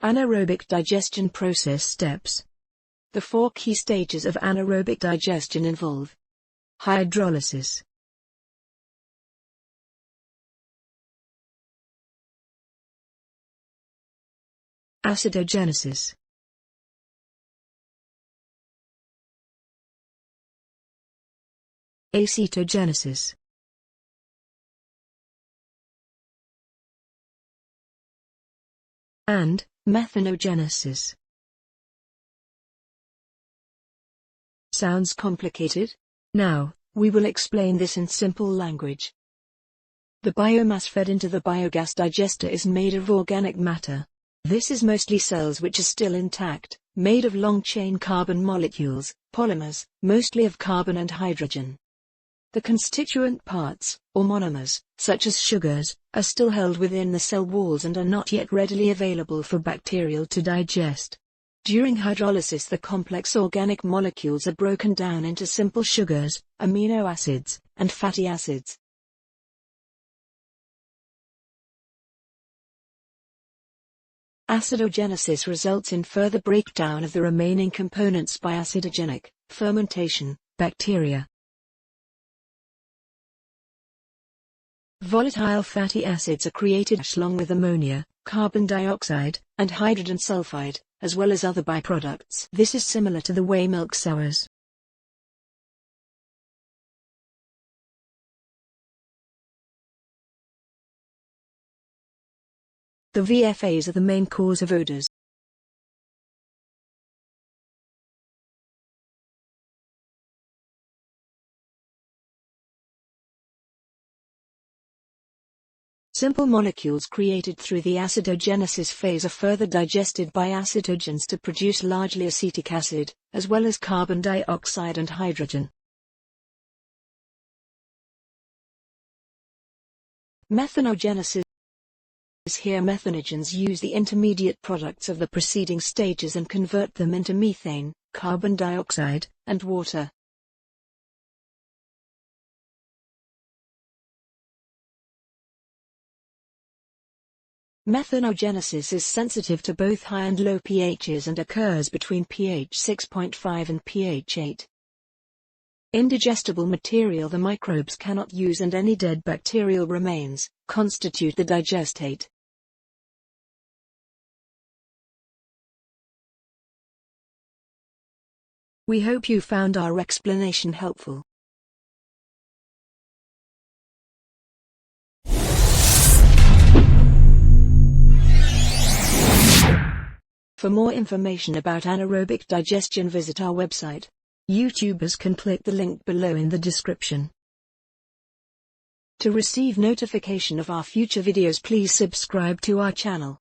Anaerobic digestion process steps. The 4 key stages of anaerobic digestion involve hydrolysis, acidogenesis, acetogenesis, and methanogenesis. Sounds complicated? Now, we will explain this in simple language. The biomass fed into the biogas digester is made of organic matter. This is mostly cells which are still intact, made of long-chain carbon molecules, polymers, mostly of carbon and hydrogen. The constituent parts, or monomers, such as sugars, are still held within the cell walls and are not yet readily available for bacteria to digest. During hydrolysis, the complex organic molecules are broken down into simple sugars, amino acids, and fatty acids. Acidogenesis results in further breakdown of the remaining components by acidogenic fermentation, bacteria. Volatile fatty acids are created along with ammonia, carbon dioxide, and hydrogen sulfide, as well as other byproducts. This is similar to the way milk sours. The VFAs are the main cause of odors. Simple molecules created through the acidogenesis phase are further digested by acetogens to produce largely acetic acid, as well as carbon dioxide and hydrogen. Methanogenesis. Here methanogens use the intermediate products of the preceding stages and convert them into methane, carbon dioxide, and water. Methanogenesis is sensitive to both high and low pHs and occurs between pH 6.5 and pH 8. Indigestible material the microbes cannot use and any dead bacterial remains constitute the digestate. We hope you found our explanation helpful. For more information about anaerobic digestion, visit our website. YouTubers can click the link below in the description. To receive notification of our future videos, please subscribe to our channel.